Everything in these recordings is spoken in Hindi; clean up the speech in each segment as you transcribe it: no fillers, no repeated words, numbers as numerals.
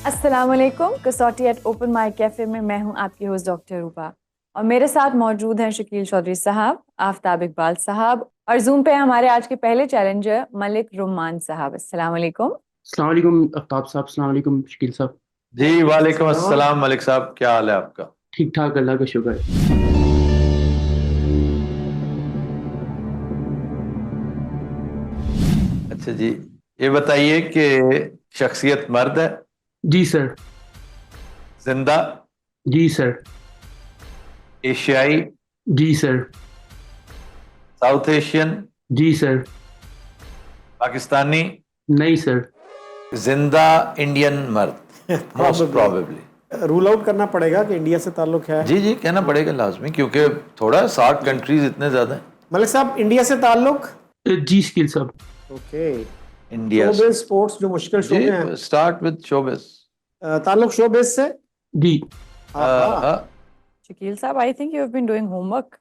अस्सलाम वालेकुम। कसौटी एट ओपन माइक कैफे में मैं हूं आपकी होस्ट डॉक्टर रूपा और मेरे साथ मौजूद हैं शकील चौधरी साहब, आफताब इकबाल साहब और जूम पे हमारे आज के पहले चैलेंजर मलिक रुमान साहब। अस्सलाम वालेकुम। अस्सलाम वालेकुम आफ्ताब साहब, अस्सलाम वालेकुम शकील साहब। जी वालेकुम सलाम। अस्सलाम मलिक साहब, क्या हाल है आपका? ठीक ठाक, अल्लाह का शुक्र है। अच्छा जी, ये बताइए कि शख्सियत मर्द है, जी सर। जिंदा, जी सर। एशियाई, जी सर। साउथ एशियन, जी सर। पाकिस्तानी, नहीं सर। जिंदा इंडियन मर्द मोस्ट प्रोबेबली। रूल आउट करना पड़ेगा कि इंडिया से ताल्लुक है। जी जी, कहना पड़ेगा लाजमी, क्योंकि थोड़ा 60 कंट्रीज इतने ज्यादा हैं। मलिक साहब, इंडिया से ताल्लुक। जी शकील साहब। ओके। इंडिया शोबिज स्पोर्ट्स जो मुश्किल शोबे हैं, जी, स्टार्ट विद शोबिस। ताल्लुक शोबिज से। जी। आहा। शकील साहब, I think you have been doing homework.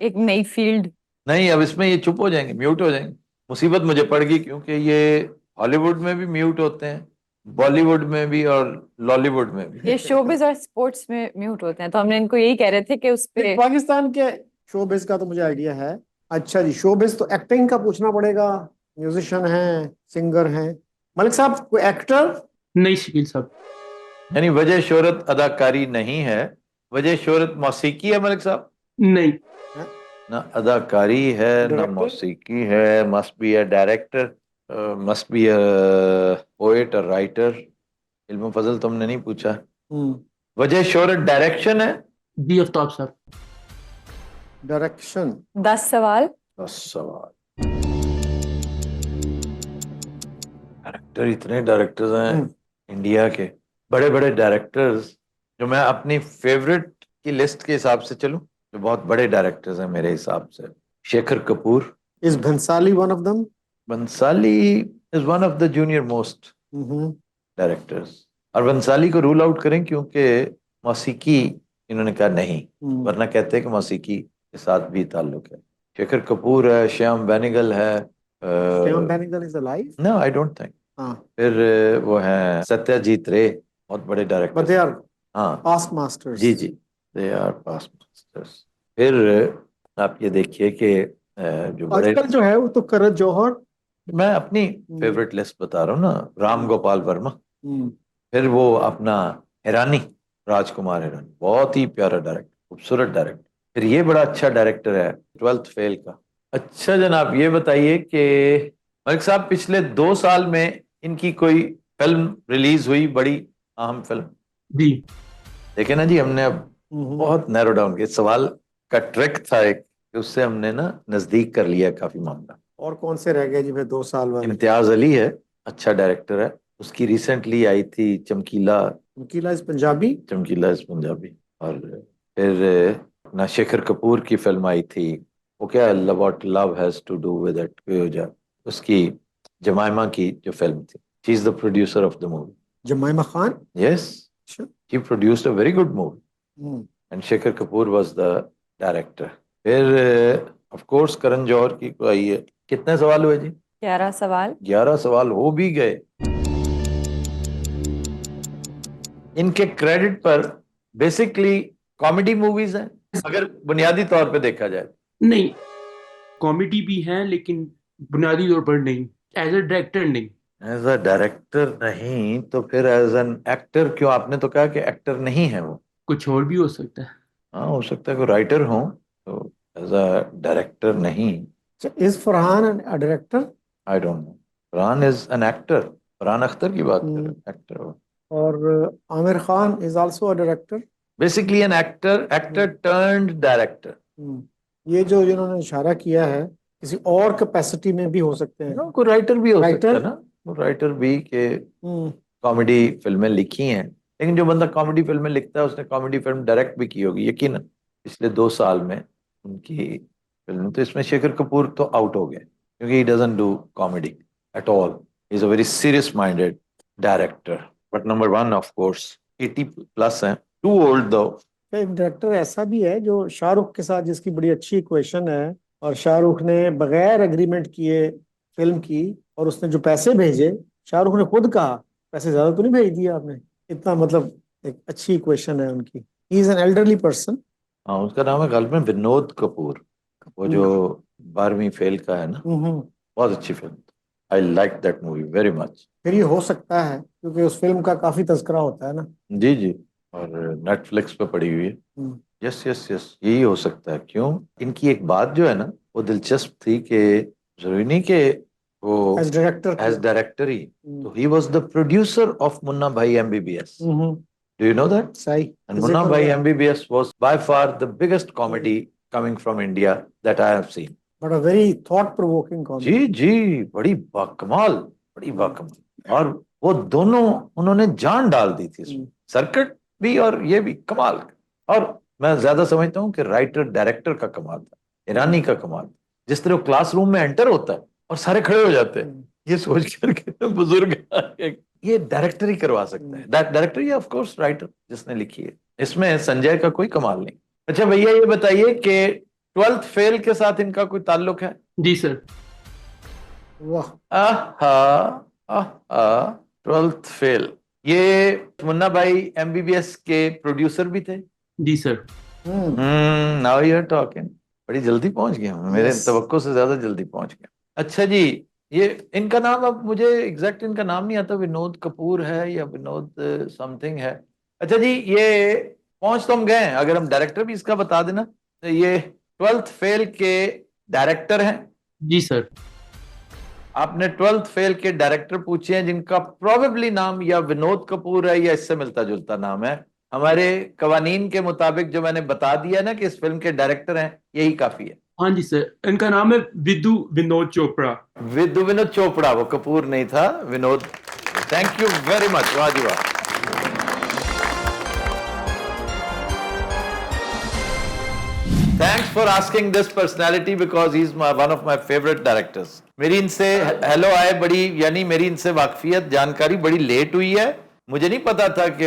एक नई फील्ड। नहीं, अब इसमें ये चुप हो जाएंगे, म्यूट हो जाएंगे। मुसीबत मुझे पड़ गई, क्योंकि ये हॉलीवुड में भी म्यूट होते हैं, बॉलीवुड में भी और लॉलीवुड में भी। ये शोबिज और स्पोर्ट्स में म्यूट होते हैं, तो हमने इनको यही कह रहे थे कि उस पे पाकिस्तान के शोबिज का तो मुझे आइडिया है। अच्छा जी, शोबिज तो एक्टिंग का पूछना पड़ेगा। म्यूजिशियन हैं, सिंगर हैं। मलिक साहब, कोई एक्टर? नहीं शकील साहब। यानी वजह शोहरत अदाकारी नहीं है, वजह शोहरत मौसीकी है मलिक साहब। नहीं। ना अदाकारी है ना डायरेक्टर? मौसीकी है। Must be a director, must be a poet और राइटर। इल्म फजल तुमने नहीं पूछा। हम्म। वजह शोहरत डायरेक्शन है। जी आफ्ताब साहब। डायरेक्शन। 10 सवाल। बस सवाल। डायरेक्टर, इतने डायरेक्टर्स हैं हम्म। इंडिया के, बड़े बड़े डायरेक्टर्स। जो मैं अपनी फेवरेट की लिस्ट के हिसाब से चलूं, जो बहुत बड़े डायरेक्टर्स हैं मेरे हिसाब से, Shekhar Kapur, is Bhansali one of them? Bansali is one of the junior most hmm. Directors. और बंसाली को रूल आउट करें, क्योंकि मौसीकी इन्होंने कहा नहीं, वरना कहते हैं कि मौसीकी के साथ भी ताल्लुक है। शेखर कपूर है, श्याम बेनेगल है। Shyam Benegal is alive? No, I don't think. हाँ। फिर वो है सत्यजीत रे, बहुत बड़े बट दे डायरेक्टर। आर हाँ पास्ट मास्टर्स। जी जी, दे आर पास्ट मास्टर्स। फिर आप ये देखिए कि जो बड़े, आजकल जो है वो तो करण जौहर। मैं अपनी हम्म। फेवरेट लिस्ट बता रहा हूँ ना, राम गोपाल वर्मा। हम्म। फिर वो अपना हिरानी, राजकुमार हिरानी, बहुत ही प्यारा डायरेक्टर, खूबसूरत डायरेक्टर। फिर ये बड़ा अच्छा डायरेक्टर है, ट्वेल्थ फेल का। अच्छा जनाब, ये बताइए कि मलिक साहब, पिछले 2 साल में इनकी कोई फिल्म रिलीज हुई, बड़ी अहम फिल्म? जी। देखे ना जी, हमने अब हम्म। बहुत नैरो डाउन किया। सवाल का ट्रिक था एक, कि उससे हमने ना नजदीक कर लिया काफी मामला। और कौन से रह गए जी फिर 2 साल वाले? इम्तियाज अली है, अच्छा डायरेक्टर है। उसकी रिसेंटली आई थी चमकीला। वकीला इज पंजाबी? चमकीला इज पंजाबी। और फिर अपना शेखर कपूर की फिल्म आई थी, वो क्या, what love has to do with it, उसकी जमाइमा की जो फिल्म थी। She is the producer of the movie. Jemima Khan? Yes, अच्छा। She produced a very good movie hmm. And Shekhar Kapur was the director. फिर ऑफ कोर्स करण जौहर की को आई है। कितने सवाल हुए जी? 11 सवाल। 11 सवाल हो भी गए। इनके क्रेडिट पर बेसिकली कॉमेडी मूवीज हैं, अगर बुनियादी तौर पे देखा जाए। नहीं, कॉमेडी भी है लेकिन बुनियादी तौर पर नहीं। एज ए डायरेक्टर नहीं। एज अ डायरेक्टर नहीं, तो फिर एज एन एक्टर क्यों? आपने तो कहा कि एक्टर नहीं है वो। कुछ और भी हो सकता है। हाँ, हो सकता है कोई राइटर हो, तो एज अ डायरेक्टर नहीं। Is Farhan director? I don't know. Farhan is an actor. Farhan Akhtar की बात कर रहे हैं, एक्टर हो। और Aamir Khan is also a director? Basically an actor, actor turned director. ये जो जिन्होंने इशारा किया है किसी और कैपेसिटी में भी हो सकते हैं। नो, कोई राइटर भी हो सकता है राइटर? ना। वो राइटर भी के हम्म। कॉमेडी फिल्में लिखी हैं, लेकिन जो बंदा कॉमेडी फिल्में लिखता है उसने कॉमेडी फिल्म डायरेक्ट भी की होगी यकीन। पिछले 2 साल में उनकी फिल्म, तो इसमें शेखर कपूर तो आउट हो गए, क्योंकि he doesn't do comedy at all. Is a very serious minded director. But number one of course, 80+ हैं, टू ओल्ड दो। एक डायरेक्टर ऐसा भी है जो शाहरुख के साथ, जिसकी बड़ी अच्छी इक्वेशन है, और शाहरुख ने बगैर एग्रीमेंट किए फिल्म की, और उसने जो पैसे भेजे, शाहरुख ने खुद कहा पैसे ज्यादा तो नहीं भेज दिए आपने? इतना मतलब एक अच्छी क्वेश्चन है उनकी। He is an elderly person. हाँ, उसका नाम है गल्फ में विनोद कपूर, वो जो 12वीं फेल का है ना, बहुत अच्छी film. I like that movie very much. फिर ये हो सकता है क्योंकि उस फिल्म का काफी तस्करा होता है ना। जी जी, और नेटफ्लिक्स पे पड़ी हुई है। यस यस यस, यही हो सकता है। क्यों, इनकी एक बात जो है ना वो दिलचस्प थी कि जरूरी नहीं कि वो एज डायरेक्टर ही, तो he was the producer of Munna Bhai MBBS. Do you know that? सही। And Munna Bhai MBBS was by far the biggest comedy coming from India that I have seen. But a very thought provoking comedy. जी जी, बड़ी बाकमाल, बड़ी बाकमाल। और वो दोनों, उन्होंने जान डाल दी थी इसमें, सर्किट भी और ये भी कमाल। और मैं ज्यादा समझता हूँ कि राइटर डायरेक्टर का कमाल था, ईरानी का कमाल। जिस तरह क्लासरूम में एंटर होता है और सारे खड़े हो जाते हैं, ये सोच करके बुजुर्ग ये डायरेक्टर ही करवा सकता है। Director he of course writer जिसने लिखी है, इसमें संजय का कोई कमाल नहीं। अच्छा भैया ये बताइए कि 12th फेल के साथ इनका कोई ताल्लुक है? जी सर। वाह। आहा, आहा, 12th फेल, ये मुन्ना भाई एमबीबीएस के प्रोड्यूसर भी थे। जी sir. Now you are talking. बड़ी जल्दी पहुंच गए हम, मेरे Yes. तवक्को से ज्यादा जल्दी पहुंच गए। अच्छा जी, ये इनका नाम, अब मुझे एग्जैक्ट इनका नाम नहीं आता, विनोद कपूर है या विनोद समथिंग है। अच्छा जी, ये पहुंच तो हम गए हैं, अगर हम डायरेक्टर भी इसका बता देना। तो ये 12th फेल के डायरेक्टर हैं। जी सर। आपने 12th फेल के डायरेक्टर पूछे हैं जिनका प्रोबेबली नाम या विनोद कपूर है या इससे मिलता जुलता नाम है। हमारे कवानीन के मुताबिक जो मैंने बता दिया ना कि इस फिल्म के डायरेक्टर हैं, यही काफी है। हाँ जी सर, इनका नाम है विदु विनोद चोपड़ा। विदु विनोद चोपड़ा, वो कपूर नहीं था, Vinod. Thank you very much, वाह जी वाह। Thanks for asking this personality because he is one of my favourite directors. मेरी इनसे हेलो आए बड़ी, यानी मेरी इनसे वाकफियत जानकारी बड़ी लेट हुई है। मुझे नहीं पता था कि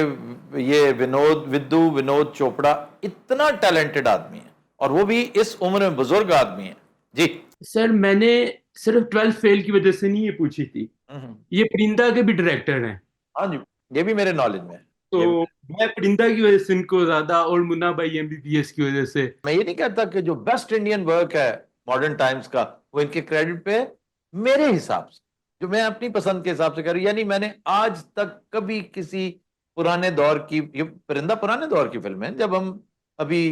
ये विदु विनोद चोपड़ा इतना टैलेंटेड आदमी है, और वो भी इस उम्र में बुजुर्ग आदमी है। जी सर, मैंने सिर्फ 12th फेल की वजह से नहीं ये पूछी थी, ये परिंदा के भी डायरेक्टर हैं। हाँ जी, ये भी मेरे नॉलेज में है। तो मैं परिंदा की वजह से इनको ज्यादा, और मुन्ना भाई एमबीबीएस की वजह से। मैं ये नहीं कहता कि जो बेस्ट इंडियन वर्क है मॉडर्न टाइम्स का वो इनके क्रेडिट पे है। मेरे हिसाब से, जो मैं अपनी पसंद के हिसाब से कर रहा हूं, यानी मैंने आज तक कभी किसी पुराने दौर की, ये परिंदा पुराने दौर की फिल्म है, जब हम अभी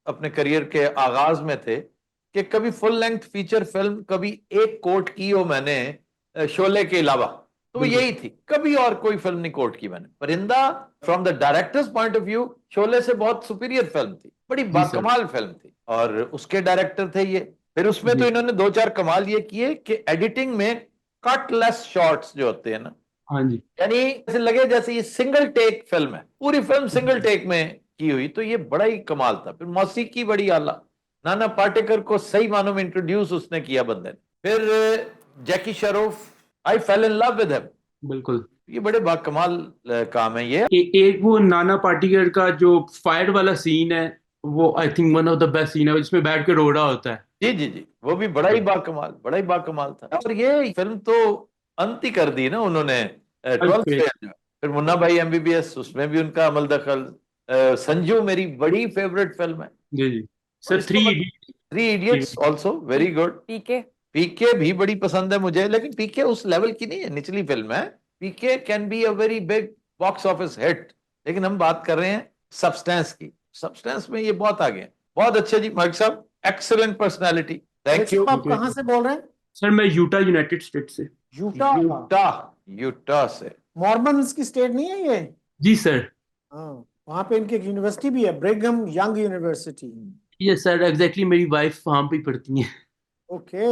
अपने करियर के आगाज में थे, कि कभी फुल लेंथ फीचर फिल्म कभी एक कोट की हो मैंने शोले के अलावा, तो वो यही थी। कभी और कोई फिल्म नहीं कोट की मैंने। परिंदा from the directors point of view Sholay से बहुत सुपीरियर फिल्म थी, बड़ी बाकमाल फिल्म थी, और उसके डायरेक्टर थे ये। फिर उसमें तो इन्होंने दो चार कमाल ये किए कि एडिटिंग में कट लेस शॉट्स जो होते हैं ना, हाँ जी, यानी ऐसे लगे जैसे ये सिंगल टेक फिल्म है, पूरी फिल्म सिंगल टेक में की हुई, तो ये बड़ा ही कमाल था। फिर मौसीकी बड़ी आला, नाना पाटेकर को सही मानों में इंट्रोड्यूस उसने किया बंदे ने। फिर Jackie Shroff, I fell in love with him. बिल्कुल। ये बड़े बाकमाल काम है ये। एक वो नाना पाटेकर का जो फायर वाला सीन है, वो I think one of the best scene है, जिसमें बैठ के रो रहा होता है। जी जी जी, वो भी बड़ा ही बाकमाल था। और ये फिल्म तो अंत ही कर दी ना उन्होंने, 12th फेल। फिर मुन्ना भाई एमबीबीएस, उसमें भी उनका अमल दखल। संजू मेरी बड़ी फेवरेट फिल्म है। जी जी सर। 3 idiots also very good. PK भी बड़ी पसंद है मुझे, लेकिन पीके उस लेवल की नहीं है, निचली फिल्म है। PK can be a very big box office hit, लेकिन हम बात कर रहे हैं सब्सटेंस की। सब्सटेंस में ये बहुत आगे हैं। बहुत अच्छे जी मालिक साहब, एक्सीलेंट पर्सनालिटी, थैंक यू। आप कहाँ से बोल रहे हैं? सर मैं यूटा यूनाइटेड स्टेट से। यूटा से। मॉर्मन्स की स्टेट नहीं है ये? जी सर। हाँ, वहाँ पे इनकी एक यूनिवर्सिटी भी है, Brigham Young University. Yes sir, exactly मेरी वाइफ वहां पे पढ़ती हैं। Okay,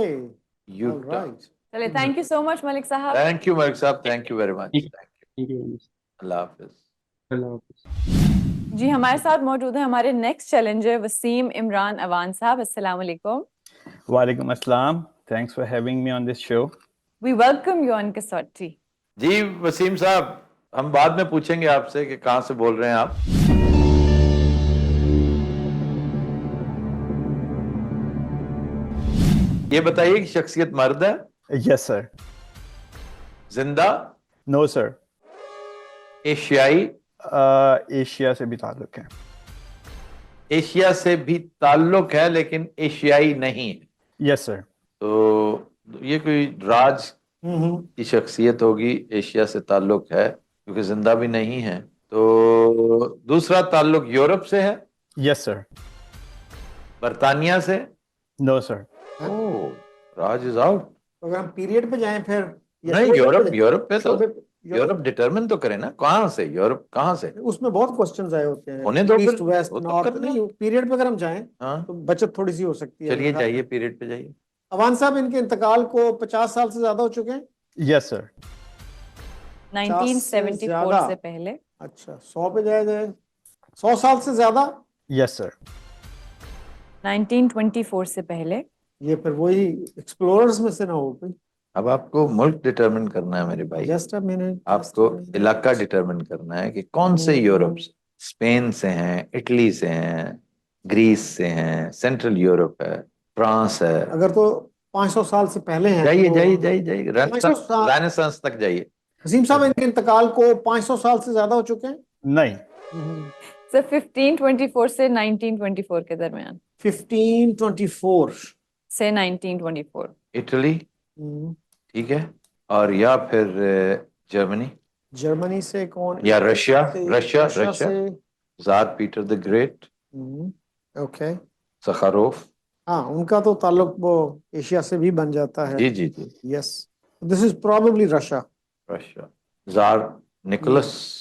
Utah. चलिए, thank you so much Malik sahab. Thank you Malik sahab, thank you very much. Thank you. अल्लाह हाफिज। अल्लाह हाफिज। जी, हमारे साथ मौजूद है हमारे नेक्स्ट चैलेंजर वसीम इमरान अवान साहब। अस्सलाम वालेकुम। वालेकुम अस्सलाम, thanks for having me on this show. We welcome you on Kasauti. जी वसीम साहब, हम बाद में पूछेंगे आपसे कि कहाँ से बोल रहे हैं आप। ये बताइए कि शख्सियत मर्द है? Yes sir. जिंदा? No sir. एशियाई, एशिया से भी ताल्लुक है। एशिया से भी ताल्लुक है लेकिन एशियाई नहीं है। Yes sir. तो ये कोई राज की शख्सियत होगी, एशिया से ताल्लुक है क्योंकि जिंदा भी नहीं है। तो दूसरा ताल्लुक यूरोप से है, यस सर। बर्तानिया से। No sir. ओह, राज इज आउट। तो अगर हम पीरियड पे जाएं फिर या नहीं, शोबे यूरोप, पे- यूरोप पे तो शोबे पे- यूरोप डिटरमिन तो करे ना, कहाँ से यूरोप, कहाँ से उसमें बहुत क्वेश्चंस आए होते हैं, होने दो फिर, ईस्ट वेस्ट वो तो नॉर्थ। करना। नहीं, पीरियड पे अगर हम जाएं हाँ, तो बचत थोड़ी सी हो सकती है। चलिए जाइए, पीरियड पे जाइए। अवान साहब, इनके इंतकाल को 50 साल से ज्यादा हो चुके हैं। Yes sir. 1974 ज्यादा? से पहले। अच्छा, 100 पे जाए जाए, 100 साल से ज्यादा। Yes sir. 1924 से पहले। ये फिर वही एक्सप्लोरर्स में से ना हो कोई। अब आपको मुल्क डिटरमिन करना है मेरे भाई, जस्ट अ मिनट। आपको इलाका डिटरमिन करना है कि कौन से यूरोप से। स्पेन से हैं, इटली से हैं, ग्रीस से हैं, सेंट्रल यूरोप है, फ्रांस है। अगर तो 500 साल से पहले हैं जाइए तो जाइए जाइए जाइए, 500 साल। रेनेसांस तक जाइए। हसीम साहब, इनके इंतकाल को 500 साल से ज्यादा हो चुके हैं। नहीं। सर 1524 से 1924 के दरमियान। 1524 से 1924। इटली, ठीक है, और या फिर जर्मनी, जर्मनी से कौन? या रशिया, रशिया रशिया रशिया, से। Tsar Peter the great, okay. Sakharov. हाँ, उनका तो ताल्लुक वो एशिया से भी बन जाता है। जी जी जी, yes, this is probably Russia. Russia. Tsar Nicholas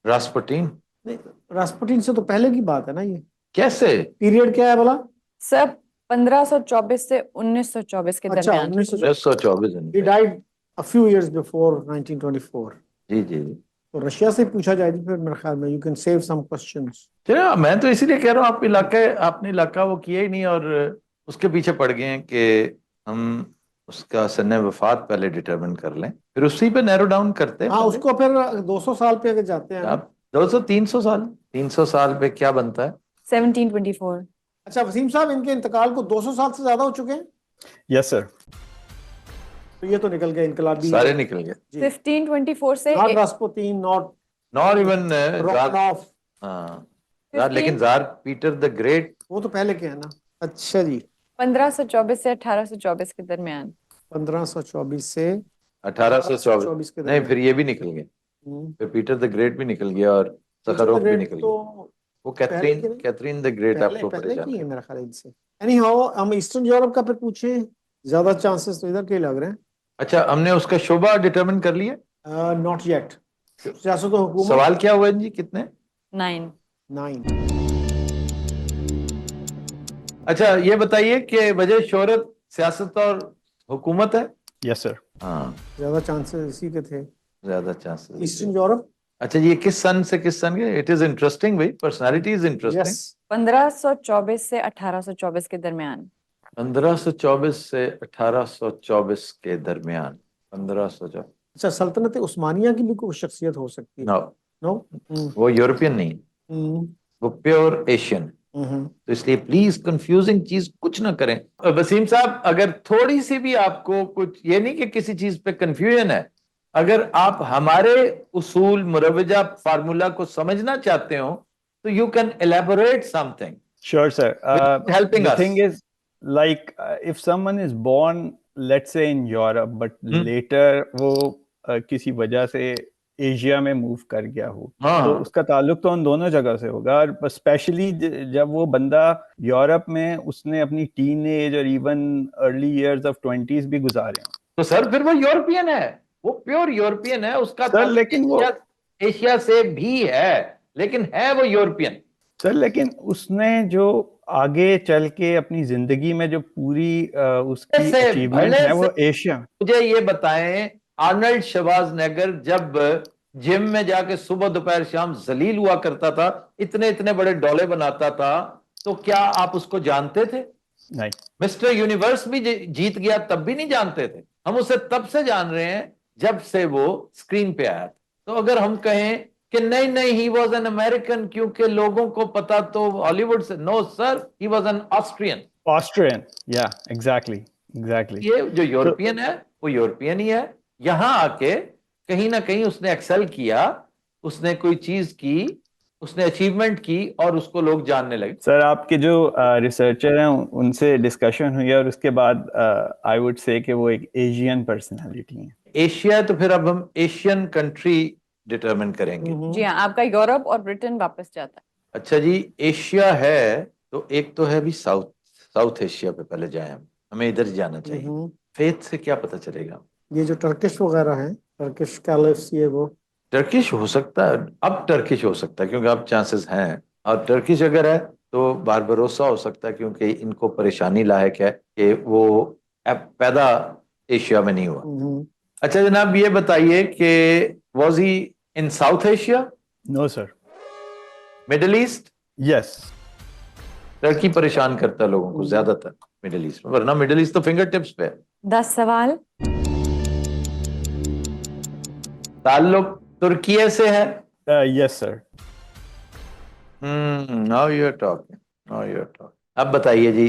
Rasputin. नहीं, रास्पुटिन से तो पहले की बात है ना ये। कैसे? पीरियड क्या है बोला? सर 1524 से 1924 के अच्छा, दरमियान। 1924। He died a few years before 1924. जी जी जी। तो रशिया से पूछा जाए तो फिर मेरे ख्याल में you can save some questions. चलो, मैं तो इसीलिए कह रहा हूँ, आप इलाके, आपने इलाका वो किया ही नहीं और उसके पीछे पड़ गए हैं कि हम उसका सन्ने वफात पहले डिटरमिन कर लें, फिर उसी पे नैरो डाउन करते हैं। हाँ, उसको फिर 200 साल पे अगर जाते हैं। आप 200 300 साल, 300 साल पे क्या बनता है? 1724। अच्छा वसीम साहब, इनके इंतकाल को 200 साल से ज्यादा हो चुके हैं। Yes sir. तो ये तो निकल गए इनकलाबी। सारे निकल गए। 1524 से नॉट रास्पुतीन, नॉट इवन रोमानोफ। हाँ, 15 लेकिन जार पीटर द ग्रेट। वो तो पहले के है ना। अच्छा जी, 1524 से 1824 के दरमियान। 1524 से 1824 के नहीं, फिर ये भी निकल गए, फिर पीटर द ग्रेट भी निकल गया और सखारोफ भी निकल तो गया। वो कैथरीन द ग्रेट आपको पहले परेशान की है है। मेरा ख्याल इनसे। एनी हाउ, हम ईस्टर्न यूरोप का फिर पूछे, ज्यादा चांसेस तो इधर के लग रहे हैं। अच्छा, हमने उसका शोबा डिटरमिन कर लिया। Not yet. सियासत और हुकूमत। सवाल क्या हुआ जी, कितने? 9। 9। अच्छा, ये बताइए कि वजह शोहरत सियासत और हुकूमत है। Yes sir. हाँ, ज्यादा चांसेस इसी के थे। ज्यादा चांसेस ईस्टर्न यूरोप। अच्छा जी, ये किस सन से किस सन के? इट इज इंटरेस्टिंग भाई, पर्सनालिटी इज इंटरेस्टिंग। यस। 1524 से 1824 के दरमियान। 1524 से 1824 के दरमियान। 1524। अच्छा, सल्तनत उस्मानिया की भी कोई शख्सियत हो सकती है। No, no. वो यूरोपियन नहीं, वो प्योर एशियन। तो इसलिए प्लीज कंफ्यूजिंग चीज कुछ ना करें। वसीम साहब, अगर थोड़ी सी भी आपको कुछ, ये नहीं कि किसी चीज पे कंफ्यूजन है, अगर आप हमारे उसूल मुरवजा फार्मूला को समझना चाहते हो तो you can elaborate something. Sure, sir. Helping the us. thing is, like, if someone is born, let's say in Europe, but later वो किसी वजह से एशिया में मूव कर गया हो, तो उसका ताल्लुक तो उन दोनों जगह से होगा। और स्पेशली जब वो बंदा यूरोप में उसने अपनी टीन एज और even early years of 20s भी गुजारे हो, तो सर फिर वो यूरोपियन है, वो प्योर यूरोपियन है। उसका सर लेकिन वो एशिया से भी है, लेकिन है वो यूरोपियन। सर लेकिन उसने जो आगे चल के अपनी जिंदगी में जो पूरी उसकी अचीवमेंट है वो एशिया। मुझे ये बताएं, आर्नल्ड शवार्ज़नेगर जब जिम में जाके सुबह दोपहर शाम जलील हुआ करता था, इतने इतने बड़े डोले बनाता था, तो क्या आप उसको जानते थे? नहीं। मिस्टर यूनिवर्स भी जीत गया तब भी नहीं जानते थे। हम उसे तब से जान रहे हैं जब से वो स्क्रीन पे आया। तो अगर हम कहें कि नहीं नहीं ही वॉज एन अमेरिकन क्योंकि लोगों को पता तो हॉलीवुड से, no sir, he was an Austrian. या एग्जैक्टली। ये जो यूरोपियन है वो यूरोपियन ही है। यहां आके कहीं ना कहीं उसने एक्सेल किया उसने कोई चीज की, उसने अचीवमेंट की और उसको लोग जानने लगे। सर आपके जो रिसर्चर हैं उनसे डिस्कशन हुई और उसके बाद आई वुड से कि वो एक एशियन पर्सनालिटी हैं। एशिया तो फिर अब हम एशियन कंट्री डिटरमिन करेंगे। जी हाँ, आपका यूरोप और ब्रिटेन वापस जाता है। अच्छा जी, एशिया है तो एक तो है भी साउथ एशिया पे पहले जाए हम, हमें इधर ही जाना चाहिए। फेथ से क्या पता चलेगा? ये जो टर्किश वगैरह है, टर्किश कैलिफ्स, ये वो टर्किश हो सकता है, अब टर्किश हो सकता है क्योंकि अब चांसेस हैं, और टर्किश अगर है तो बारबरोसा हो सकता है क्योंकि इनको परेशानी लायक है कि वो पैदा एशिया में नहीं हुआ। अच्छा जनाब, ये बताइए कि was he in South Asia? No sir. Middle East? Yes. Turkey परेशान करता है लोगों को ज्यादातर मिडिल ईस्ट में, वरना मिडिल ईस्ट तो फिंगर टिप्स पे है। 10 सवाल। ताल्लुक तुर्की से है? Yes sir. Now you are talking, now you are talking. अब बताइए जी,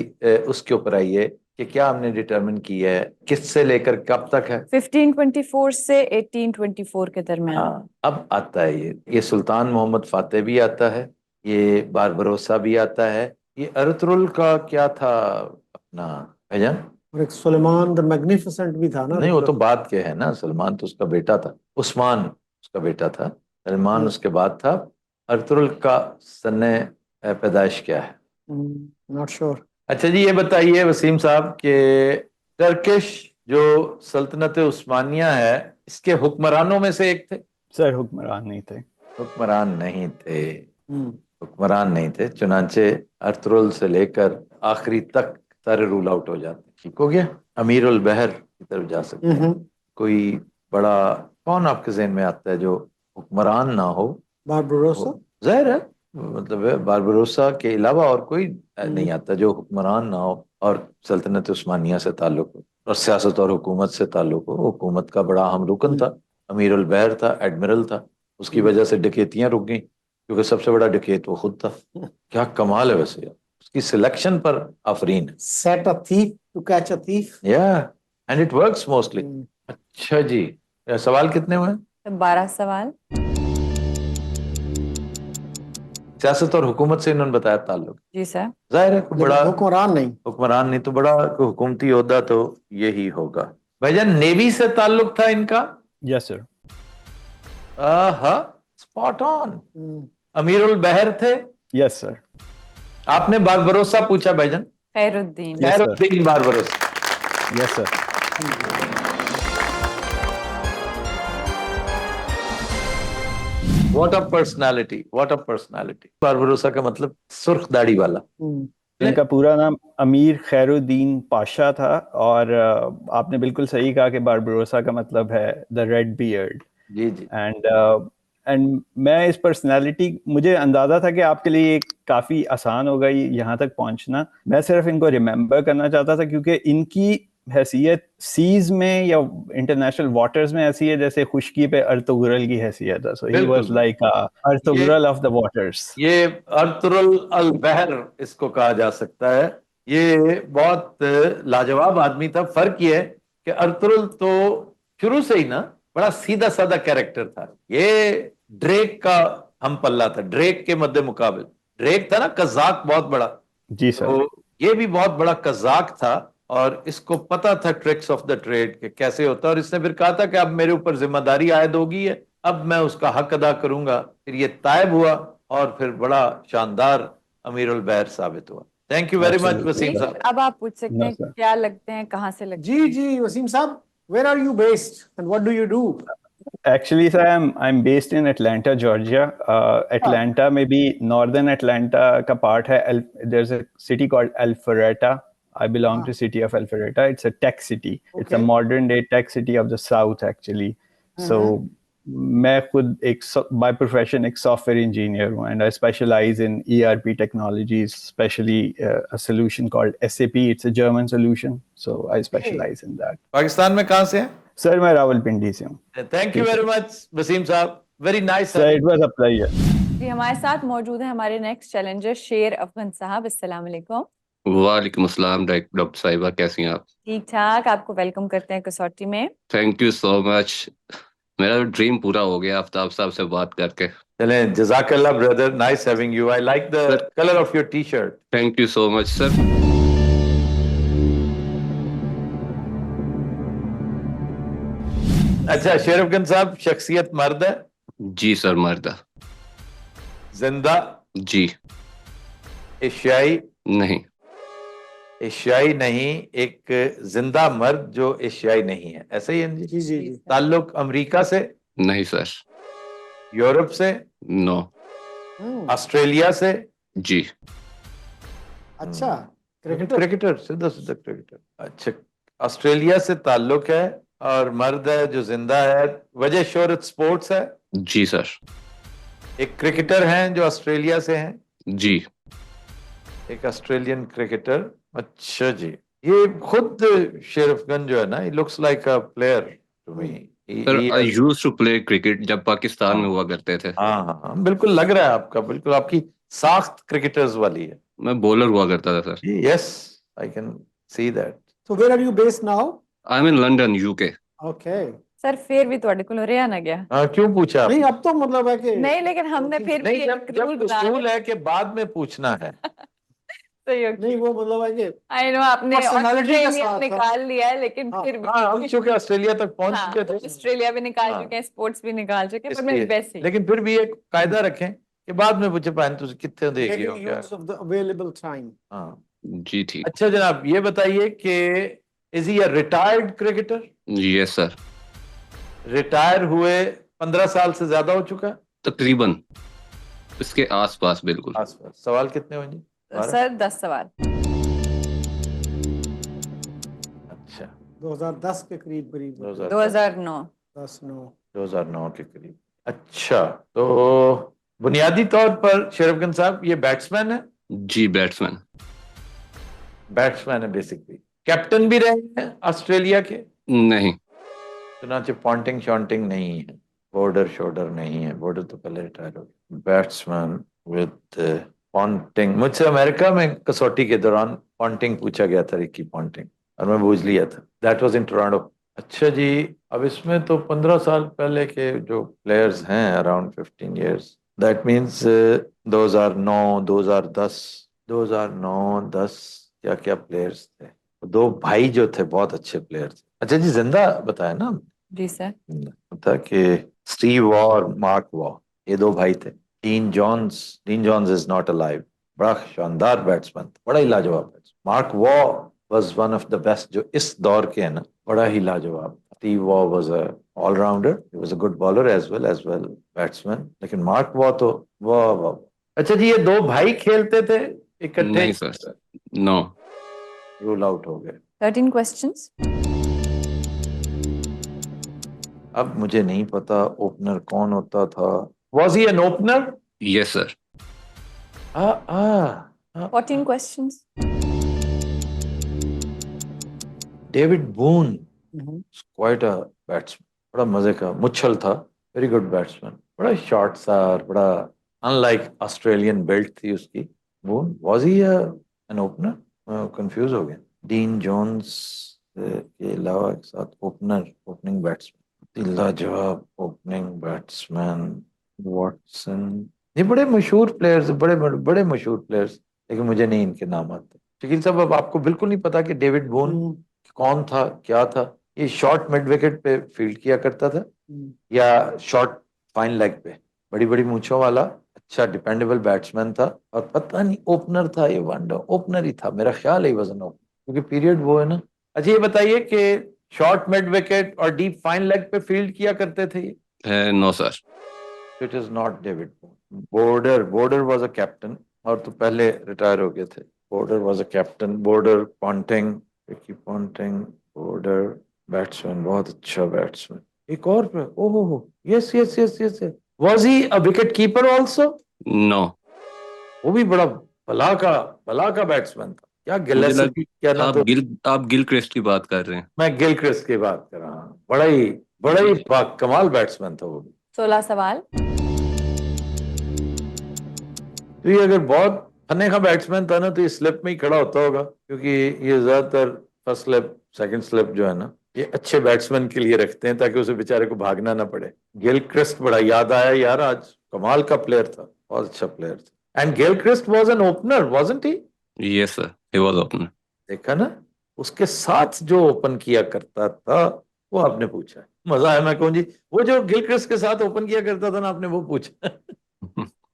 उसके ऊपर आइए कि क्या हमने डिटरमिन किया है, किससे लेकर कब तक है? 1524 से 1824 के दरमियान। हाँ, अब आता है ये सुल्तान मोहम्मद फातेह भी आता है, ये बारबरोसा भी आता है, ये अर्तुगरुल का क्या था अपना भाईजान? और एक सुलेमान द मैग्निफिसेंट भी था ना। नहीं, वो तो बात के है ना, सलमान तो उसका बेटा था, उस्मान उसका बेटा था, सलमान उसके बाद था। अर्तुगरुल का सन्ने पैदाइश क्या है? Not sure. अच्छा जी, ये बताइए वसीम साहब कि टर्किश जो सल्तनत उस्मानिया है, इसके हुक्मरानों में से एक थे? सर हुक्मरान नहीं थे। हुक्मरान नहीं थे, हुक्मरान नहीं थे, चुनांचे अर्तुगरुल से लेकर आखिरी तक सारे रूल आउट हो जाते। ठीक हो गया, अमीर उल बहर की तरफ जा सकते हैं। कोई बड़ा कौन आपके जहन में आता है जो हुक्मरान ना हो? बारबरोसा। जाहिर है, मतलब बारबरोसा के अलावा और कोई नहीं आता जो हुक्मरान ना हो और सल्तनत उस्मानिया से ताल्लुक हो और सियासत और हुकूमत से ताल्लुक हो। हुकूमत का बड़ा अहम रुकन था, अमीर उल बहर था, एडमिरल था, उसकी वजह से डकैतियां रुक गई क्योंकि सबसे बड़ा डकैत वो खुद था। क्या कमाल है वैसे यार, उसकी सिलेक्शन पर आफरीन है। Set a thief to catch a thief. या एंड इट वर्क्स मोस्टली। अच्छा जी, सवाल कितने हुए? 12 सवाल। सियासत और हुकूमत से इन्होंने बताया ताल्लुक। जी सर। जाहिर है कोई बड़ा हुक्मरान नहीं तो बड़ा कोई हुकूमती ओहदा तो यही होगा। भाईजान, नेवी से ताल्लुक था इनका? Yes sir. Spot on. अमीर उल बहर थे? Yes sir. आपने बारबरोसा पूछा भाईजान? Khairuddin Barbarossa. Yes sir. What a personality, what a personality. Barbarossa का मतलब सुर्ख दाढ़ी वाला। इनका पूरा नाम अमीर खैरुद्दीन पाशा था और आपने बिल्कुल सही कहा कि बारबरोसा का मतलब है द रेड बियर्ड। जी जी। एंड मैं इस पर्सनालिटी, मुझे अंदाजा था कि आपके लिए काफी आसान होगा यहाँ तक पहुंचना। मैं सिर्फ इनको रिमेम्बर करना चाहता था क्योंकि इनकी हैसियत सीज में या इंटरनेशनल वाटर्स में ऐसी है जैसे खुश्की पे अर्तुगरुल की हैसियत है। So he was like Ertugrul of the waters. ये अर्तुगरुल अल बहर इसको कहा जा सकता है। ये बहुत लाजवाब आदमी था। फर्क ये है कि अर्तुगरुल तो शुरू से ही ना बड़ा सीधा साधा कैरेक्टर था। ये ड्रेक का हम पल्ला था, ड्रेक के मद्दे मुकाबिल। ड्रेक था ना कज़ाक, बहुत बड़ा। जी सर। तो ये भी बहुत बड़ा कज़ाक था और इसको पता था ट्रिक्स ऑफ द ट्रेड के कैसे होता है। और इसने फिर कहा था कि अब मेरे ऊपर जिम्मेदारी आयद होगी है, अब मैं उसका हक अदा करूंगा। फिर ये तायब हुआ और फिर बड़ा शानदार अमीर उल बहर साबित हुआ। Thank you very much Waseem साहब। अब आप पूछ सकते हैं क्या लगते हैं, कहाँ से लगते हैं? जी वसीम साहब, where are you based and what do you do? Actually, sir, I'm based in Atlanta, Georgia. Atlanta में भी northern Atlanta का part है. There's a city called Alpharetta. I belong to city of Alpharetta. It's a tech city. It's a modern day tech city of the south actually. So मैं खुद by profession एक software engineer हूँ and I specialize in ERP technologies, especially a solution called SAP. It's a German solution. So I specialize in that. Pakistan में कहाँ से हैं? सर मैं रावलपिंडी से हूँ। Thank you very much Waseem sahab, very nice sir, it was a pleasure. जी, हमारे साथ मौजूद है हमारे नेक्स्ट चैलेंजर शेर अफगन साहब। अस्सलाम वालेकुम। वालेकुम अस्सलाम डॉक्टर साहिबा, कैसी हैं आप? ठीक ठाक, आपको वेलकम करते हैं कसौटी में। Thank you so much. मेरा ड्रीम पूरा हो गया आफ्ताब साहब से बात करके। चले, जजाकल्ला brother, nice having you. I like the sir colour of your T shirt. Thank you so much sir. अच्छा शेरफगन साहब, शख्सियत मर्द है? जी सर मर्दा। जिंदा? जी। एशियाई? नहीं। एशियाई नहीं, एक जिंदा मर्द जो एशियाई नहीं है, ऐसा ही है जी? जी जी जी। ताल्लुक अमेरिका से? नहीं सर। यूरोप से? नो। ऑस्ट्रेलिया से? जी। अच्छा, क्रिकेटर? क्रिकेटर, सीधा सीधा क्रिकेटर। अच्छा, ऑस्ट्रेलिया से ताल्लुक है और मर्द है जो जिंदा है। वजह शोहरत स्पोर्ट्स है? जी सर। एक क्रिकेटर हैं जो ऑस्ट्रेलिया से हैं? जी। एक ऑस्ट्रेलियन क्रिकेटर। अच्छा जी, ये खुद शेरफगन जो है ना, he looks like a player to me. Sir I used to play cricket जब पाकिस्तान में हाँ हुआ करते थे। हाँ हाँ हाँ, बिल्कुल लग रहा है आपका, बिल्कुल आपकी साख्त क्रिकेटर्स वाली है। मैं बॉलर हुआ करता था sir. Yes, I can see that. So where are you based now? I am in London UK. Okay. Sir फिर भी ਤੁਹਾਡੇ ਕੋਲ ਰਿਹਾ ना गया। हाँ, क्यों पूछा नहीं, आपने? अब तो मतलब है कि नहीं, लेकिन हमने फिर भी नहीं, एक जब रूल बना उसूल है कि बाद में पूछना है। सही हो नहीं, वो मतलब है कि आई नो आपने Personality के ऑस्ट्रेलिया साथ, निकाल लिया है, लेकिन हाँ, फिर भी हाँ, हम चूंकि ऑस्ट्रेलिया तक पहुंच हाँ, चुके थे ऑस्ट्रेलिया भी निकाल हाँ। चुके हैं, स्पोर्ट्स भी निकाल चुके हैं, पर मैं इसलिए, वैसे ही लेकिन फिर भी एक कायदा रखें कि बाद में पूछे पाए तुझे कितने देगी हो making क्या। use of the available time. हाँ, जी ठीक। अच्छा जनाब, ये बताइए कि is he a retired cricketer? Yes sir. Retire हुए 15 साल से ज्यादा हो चुका है? तकरीबन इसके आसपास बिल्कुल। आसपास। सवाल कितने होंगे? सर 10 सवाल। अच्छा, 2010 के करीब करीब 2009। 10-9। 2009 के करीब। अच्छा, तो बुनियादी तौर पर शेरफगन साहब ये बैट्समैन है? जी बैट्समैन। बैट्समैन है बेसिकली। कैप्टन भी रहे हैं ऑस्ट्रेलिया के? नहीं। चुनाचे पॉन्टिंग शॉन्टिंग नहीं है, बॉर्डर शोर्डर नहीं है, बॉर्डर तो पहले रिटायर हो गया। Batsman with Ponting. मुझसे अमेरिका में कसौटी के दौरान पॉन्टिंग पूछा गया था, रिकी पॉन्टिंग, और मैं बूझ लिया था। That was in Toronto. अच्छा जी, अब इसमें तो 15 साल पहले के जो प्लेयर्स हैं, अराउंड 15 इयर्स, दैट मीन्स 2009, 2010, 2009-10, क्या क्या प्लेयर्स थे। दो भाई जो थे बहुत अच्छे प्लेयर थे। अच्छा जी, जिंदा बताया ना? जी सर। पता कि स्टीव वॉ और मार्क वॉ, ये दो भाई थे। Dean Jones is not alive. बड़ा शानदार बैट्समैन था, बड़ा ही लाजवाब batsman. Mark Waugh was one of the best जो इस दौर के है ना, बड़ा ही लाजवाब। Steve Waugh was a all rounder, he was a good bowler as well batsman, लेकिन मार्क वॉ तो वाह वाह। अच्छा जी, ये दो भाई खेलते थे इकट्ठे? नहीं सर। नो। रूल आउट हो गए। 13 क्वेश्चंस। अब मुझे नहीं पता ओपनर कौन होता था। Was he an opener? Yes sir. 14 questions. David Boon, quite a batsman, बड़ा मजे का मुच्छल था, वेरी गुड बैट्समैन, बड़ा शॉर्ट सा और बड़ा अनलाइक ऑस्ट्रेलियन बेल्ट थी उसकी। Boon, was he an opener? Confuse हो गया। डीन जोन्स के अलावा एक साथ ओपनिंग बैट्समैन, लाजवाब ओपनिंग बैट्समैन वॉटसन। ये बड़े मशहूर प्लेयर्स, बड़े मशहूर प्लेयर्स, लेकिन मुझे नहीं इनके नाम आते। शकील साहब, अब आपको बिल्कुल नहीं पता कि डेविड बोन कौन था, क्या था? ये शॉर्ट मिड विकेट पे फील्ड किया करता था या शॉर्ट फाइन लेग पे? बड़ी बड़ी मूंछों वाला, अच्छा डिपेंडेबल बैट्समैन था, और पता नहीं ओपनर था, ये वनडे ओपनर ही था, मेरा ख्याल है ही वजन ओपनर, क्योंकि पीरियड वो है ना। अच्छा ये बताइए कि शॉर्ट मिड विकेट और डीप फाइन लेग पे फील्ड किया करते थे ये? No sir. It is not David Border was a captain, और तो पहले रिटायर हो गए थे। Border was a captain. Border, Ponting, Vicky Ponting, Border batsman, बहुत अच्छा बैट्समैन। एक और पे, ओहो, yes yes yes yes, was he a wicket keeper also? No. वो भी बड़ा भला का बैट्समैन था। क्या मुझे गिलेस्पी, क्या ना, तो आप गिल क्रिस्ट की बात कर रहे हैं। मैं गिलक्रिस्ट की बात कर रहा हूँ। बड़ा ही कमाल बैट्समैन था वो भी। 16 सवाल। तो ये अगर बहुत फने का बैट्समैन था ना, तो ये स्लिप में ही खड़ा होता होगा, क्योंकि ये ज्यादातर फर्स्ट स्लिप, सेकंड स्लिप जो है ना, ये अच्छे बैट्समैन के लिए रखते हैं ताकि उसे बेचारे को भागना ना पड़े। गिलक्रिस्ट बड़ा याद आया यार, आज कमाल का प्लेयर था, बहुत अच्छा प्लेयर था। And Gilchrist was an opener, wasn't he? Yes, sir. He was opener. देखा ना, उसके साथ जो ओपन किया करता था वो आपने पूछा है। मजा आया। मैं कहूँ जी, वो जो गिलक्रिस्ट के साथ ओपन किया करता था ना, आपने वो पूछा।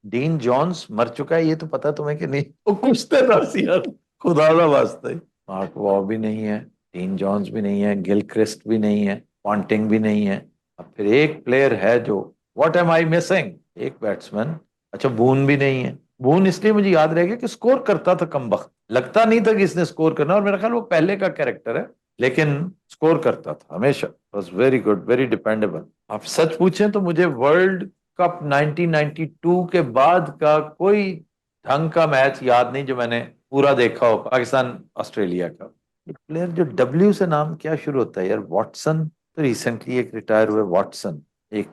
डीन जॉन्स मर चुका है, ये तो पता तुम्हें कि नहीं? वो कुछ यार, खुदा का वास्ता ही। मार्क वॉ भी नहीं है, डीन जॉन्स भी नहीं है, गिलक्रिस्ट भी नहीं है, पॉन्टिंग भी नहीं है। अब फिर एक प्लेयर है जो, व्हाट एम आई मिसिंग? एक बैट्समैन, अच्छा बून भी नहीं है। बून इसलिए मुझे याद रह गया कि स्कोर करता था कम वक्त, लगता नहीं था कि इसने स्कोर करना, और मेरा ख्याल वो पहले का कैरेक्टर है, लेकिन स्कोर करता था हमेशा। Was very good, very dependable. आप सच पूछें तो मुझे वर्ल्ड कप 1992 के बाद का कोई ढंग का मैच याद नहीं जो मैंने पूरा देखा हो, पाकिस्तान ऑस्ट्रेलिया का। प्लेयर जो डब्ल्यू से नाम क्या शुरू होता है यार? वॉटसन, तो रिसेंटली एक रिटायर हुए वॉटसन, एक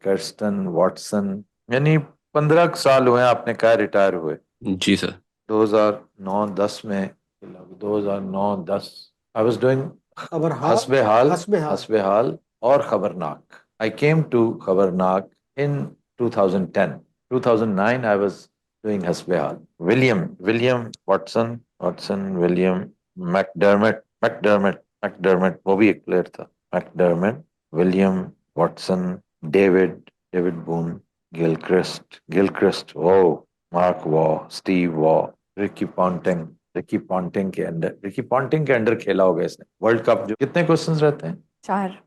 कर्स्टन वॉटसन, यानी 15 साल हुए आपने कहा रिटायर हुए। जी सर। 2009-10 में, 2009-10 आई वाज डूइंग खबर हाल, हस्बे हाल, हस्बे हाल। हस्बे हाल और खबरनाक। आई केम टू खबरनाक in 2010. 2009 I was doing हस्बे हाल। विलियम वाटसन विलियम मैकडर्मिट वो भी एक प्लेयर था। McDermott, William Watson, David Boon, Gilchrist, ओ Mark Waugh, Steve Waugh, Ricky Ponting के अंडर खेला होगा इसने वर्ल्ड कप। जो कितने क्वेश्चंस रहते हैं? 4।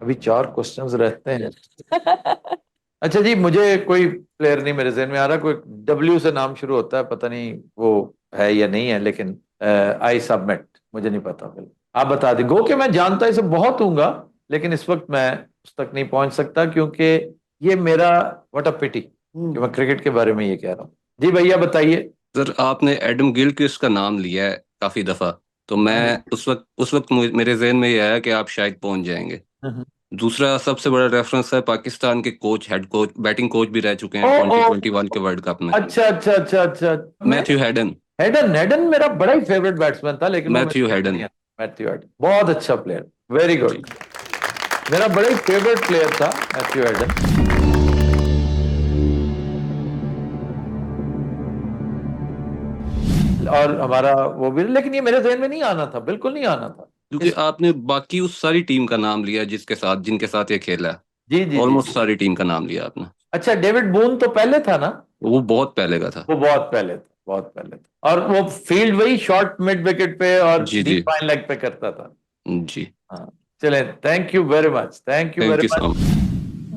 अभी 4 क्वेश्चंस रहते हैं। अच्छा जी, मुझे कोई प्लेयर नहीं मेरे जहन में आ रहा, कोई डब्ल्यू से नाम शुरू होता है, पता नहीं वो है या नहीं है, लेकिन आई सबमिट, मुझे नहीं पता। बिल्कुल आप बता दें। गो कि मैं जानता इसे बहुत हूँगा, लेकिन इस वक्त मैं उस तक नहीं पहुंच सकता, क्योंकि ये मेरा व्हाट अ पिटी कि मैं क्रिकेट के बारे में ये कह रहा हूँ। जी भैया बताइए। सर आपने एडम गिलक्रिस्ट का नाम लिया है काफी दफा, तो मैं उस वक्त मेरे जहन में ये आया कि आप शायद पहुंच जाएंगे। दूसरा सबसे बड़ा रेफरेंस है पाकिस्तान के हेड कोच, बैटिंग कोच भी रह चुके हैं 2021 के वर्ल्ड कप में। अच्छा मैथ्यू हेडन। हेडन मेरा बड़ा ही फेवरेट बैट्समैन था, लेकिन मैथ्यू हेडन बहुत अच्छा प्लेयर, वेरी गुड। मेरा बड़ा ही फेवरेट प्लेयर था मैथ्यू हेडन। और हमारा वो भी, लेकिन ये मेरे जहन में नहीं आना था, बिल्कुल नहीं आना था, क्योंकि आपने बाकी उस सारी टीम का नाम लिया जिनके साथ ये खेला है। जी ऑलमोस्ट सारी टीम का नाम लिया आपने। अच्छा, डेविड बून तो पहले था ना? वो बहुत पहले का था। वो बहुत पहले था, और वो फील्ड वही शॉर्ट मिड विकेट पे और जी डीप फाइन लेग पे करता था। जी। हाँ, चलें, thank you very much, thank you very so much.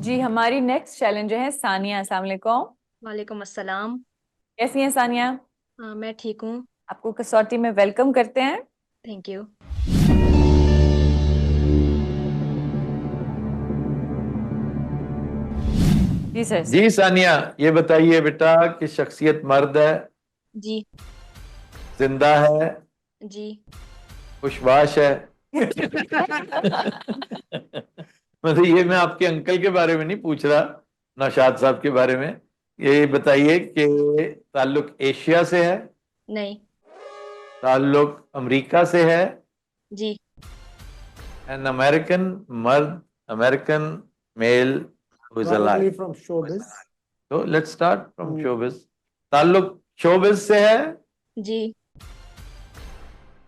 जी, हमारी नेक्स्ट चैलेंजर है सानिया। अस्सलाम वालेकुम। वालेकुम अस्सलाम। कैसी हैं सानिया? मैं ठीक हूँ। आपको कसौटी में वेलकम करते हैं। Thank you. जी सर। जी सानिया, ये बताइए बेटा कि शख्सियत मर्द है, जी जिंदा है, जी खुशबाश है? मतलब ये मैं आपके अंकल के बारे में नहीं पूछ रहा, नौशाद साहब के बारे में। ये बताइए कि ताल्लुक एशिया से है? नहीं। ताल्लुक अमेरिका से है? जी। एन अमेरिकन मर्द, American male who is Probably alive. from showbiz. So let's start from showbiz. ताल्लुक शोबिज से है? जी।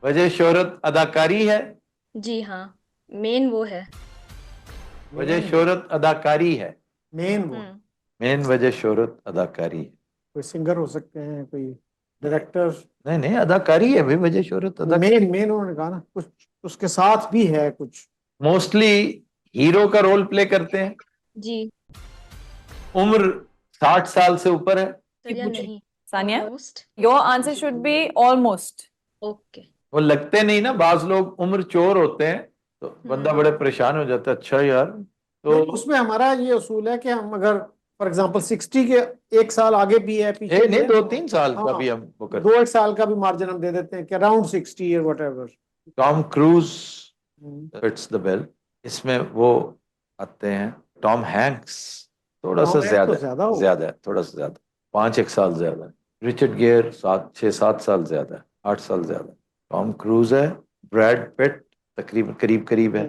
वजह शोहरत अदाकारी है? जी हाँ, मेन वो है। वजह शोहरत अदाकारी है? मेन वो मेन वजह शोहरत अदाकारी है। कोई सिंगर हो सकते हैं, कोई डायरेक्टर। नहीं अदाकारी है भाई, वजह शोहरत अदाकारी। मेन उन्होंने कहा ना, कुछ उसके साथ भी है कुछ। मोस्टली हीरो का रोल प्ले करते हैं। जी। उम्र 60 साल से ऊपर है? सर या नहीं? Sania, Almost. Your answer should be almost. Okay. वो लगते नहीं ना, बाज लोग उम्र चोर होते हैं तो बंदा बड़े परेशान हो जाता है। अच्छा यार, तो उसमें हमारा ये उसूल है कि हम अगर फॉर एग्जांपल 60 के 1 साल आगे भी है, पीछे नहीं, भी है, 2-3 साल का हाँ, भी हम वो करते 2-1 साल का भी मार्जिन हम दे देते हैं कि अराउंड 60 और whatever. Tom cruise fits the bill. इसमें वो आते हैं टॉम हैंक्स, थोड़ा सा ज्यादा है, थोड़ा सा ज्यादा, 5-1 साल ज्यादा है। रिचर्ड गियर 6-7 साल ज्यादा है, 8 साल ज्यादा। टॉम क्रूज है, ब्रैड पिट तकरीबन करीब करीब है।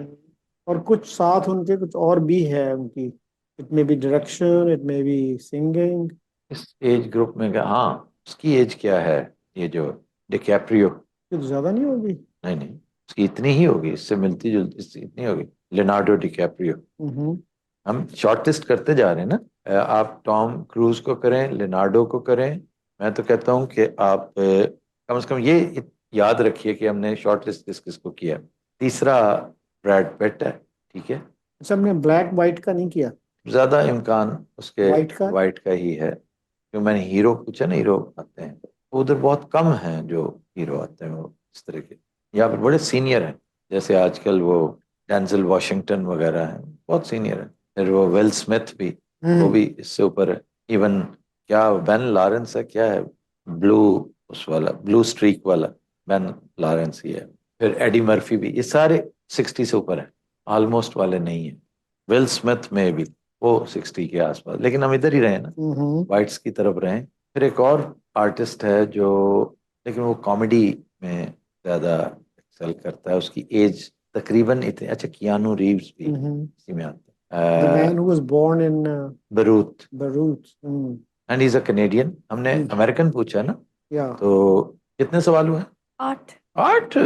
और कुछ साथ उनके कुछ और भी है उनकी, it may be direction, it may be singing. इस एज ग्रुप में क्या, हाँ उसकी एज क्या है, ये जो डिकैप्रियो, ये तो ज्यादा नहीं होगी। नहीं नहीं उसकी इतनी ही होगी, इससे मिलती जुलती इससे इतनी होगी, लियोनार्डो डिकैप्रियो। हम शॉर्ट लिस्ट करते जा रहे हैं ना, आप टॉम क्रूज को करें, लियोनार्डो को करें, मैं तो कहता हूं कि आप कम से कम ये याद रखिए कि हमने शॉर्ट लिस्ट किस किस को किया। तीसरा ब्रैड पिट है, ठीक है। अच्छा, हमने ब्लैक वाइट का नहीं किया। ज्यादा इम्कान उसके White का? वाइट का ही है, क्योंकि मैंने हीरो पूछा ना, हीरो आते हैं उधर बहुत कम हैं जो हीरो आते हैं वो इस तरह के, या फिर बड़े सीनियर हैं, जैसे आजकल वो डेंजल वॉशिंगटन वगैरह हैं, बहुत सीनियर है। फिर वो विल स्मिथ भी, वो भी इससे ऊपर है। इवन क्या बेन लॉरेंस है, क्या है ब्लू, उस वाला ब्लू स्ट्रीक वाला बेन लॉरेंस ही है। फिर एडी मर्फी भी, ये सारे 60 से ऊपर है, ऑलमोस्ट वाले नहीं है। विल स्मिथ में भी वो 60 के आसपास, लेकिन हम इधर ही रहे ना, वाइट्स की तरफ रहे। फिर एक और आर्टिस्ट है जो, लेकिन वो कॉमेडी में ज्यादा एक्सेल करता है, उसकी एज तकरीबन इतनी, अच्छा कियानू रीव्स भी इसी में आता The है। man who was born in बरूथ, Beirut. And is a Canadian. हमने अमेरिकन पूछा ना, Yeah. तो कितने सवाल हुए? 8। 8।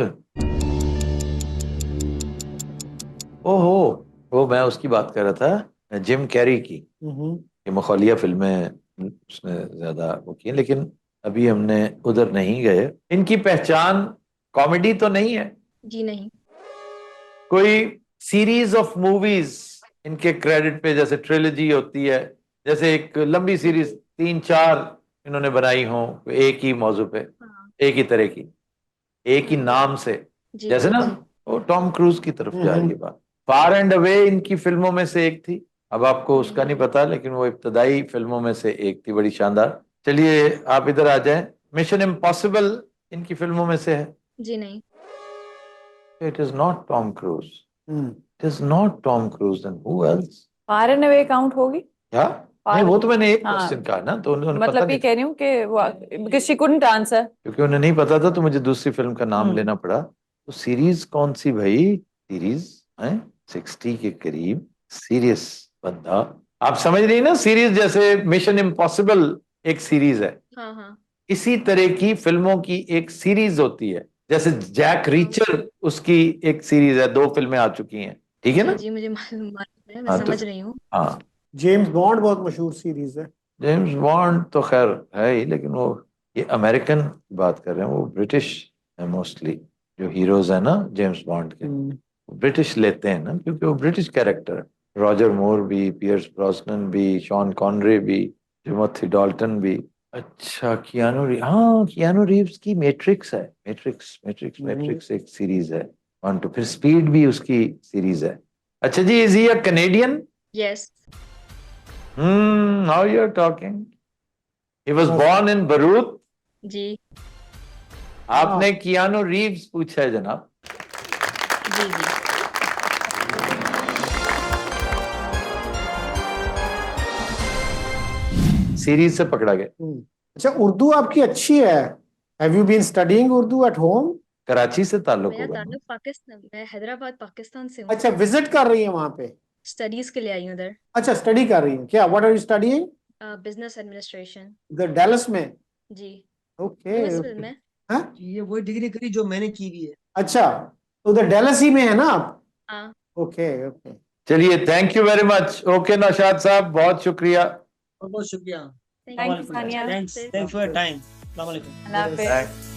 ओहो, वो मैं उसकी बात कर रहा था, जिम कैरी की। ये मखौलिया फिल्में उसने ज्यादा वो की, लेकिन अभी हमने उधर नहीं गए। इनकी पहचान कॉमेडी तो नहीं है? जी नहीं। कोई सीरीज ऑफ मूवीज इनके क्रेडिट पे, जैसे ट्रिलॉजी होती है, जैसे एक लंबी सीरीज 3-4 इन्होंने बनाई हो एक ही मौजू पे, हाँ एक ही तरह की, एक ही नाम से, जी जैसे जी ना जी। वो टॉम क्रूज की तरफ जा रही है बात। फार एंड अवे इनकी फिल्मों में से एक थी, अब आपको उसका नहीं पता, लेकिन वो इब्तदाई फिल्मों में से एक थी, बड़ी शानदार। चलिए आप इधर आ जाएं, मिशन इम्पॉसिबल इनकी फिल्मों में से है? जी नहीं। It is not Tom Cruise, it is not Tom Cruise, then who else? Far and away count होगी? क्या? नहीं, वो तो मैंने एक हाँ, क्वेश्चन कहा ना, तो उन्होंने पता मतलब ये नहीं, कह रही हूँ कि वो बिकॉज शी कुडंट आंसर, क्योंकि उन्हें नहीं पता था तो मुझे दूसरी फिल्म का नाम लेना पड़ा। तो सीरीज कौन सी भाई? सीरीज है 60 के करीब, सीरियस बंदा, आप समझ रही ना, सीरीज जैसे मिशन इम्पॉसिबल एक सीरीज है, हाँ हाँ इसी तरह की फिल्मों की एक सीरीज होती है, जैसे जैक रीचर उसकी एक सीरीज है, 2 फिल्में आ चुकी हैं, ठीक है जी ना? जी, मुझे मालूम है, मैं हाँ तो, समझ रही हूँ। हाँ जेम्स बॉन्ड बहुत मशहूर सीरीज है। जेम्स बॉन्ड तो खैर है ही, लेकिन वो ये अमेरिकन की बात कर रहे हैं, वो ब्रिटिश है मोस्टली, जो हीरोज है ना जेम्स बॉन्ड के, ब्रिटिश लेते हैं ना, क्योंकि वो ब्रिटिश कैरेक्टर है। रॉजर मूर भी, पियर्स ब्रॉसनन भी, शॉन कॉनरे भी, टिमोथी डॉल्टन भी। अच्छा हाँ कियानू रीव्स की मैट्रिक्स है, मैट्रिक्स एक सीरीज है, 1 2, फिर स्पीड भी उसकी सीरीज है। अच्छा जी, is he a Canadian? Yes. Now you're talking. He was born in Beirut. जी आपने कियानू रीव्स पूछा है जनाब। जी जी। सीरीज से पकड़ा गया। अच्छा, उर्दू आपकी अच्छी है। Have you been studying Urdu at home? Karachi से ताल्लुक मेरा होगा ना? ताल्लुक पाकिस्तान, मैं हैदराबाद पाकिस्तान से हूँ। अच्छा, विजिट कर रही है वहां पे? स्टडीज के लिए आई हूँ उधर। अच्छा, स्टडी कर रही है क्या? What are you studying? Business administration. The Dallas में? जी। ओके। लुइसविल में। हाँ, ये वही डिग्री करी जो मैंने की भी है। अच्छा, तो उधर डैलस ही में है ना आप? हाँ। Okay okay. चलिए, thank you very much. Okay Naushad साहब, बहुत शुक्रिया। बहुत बहुत शुक्रिया। Thank you Sania. Thanks for your time. अस्सलाम वालेकुम। अल्लाह हाफिज।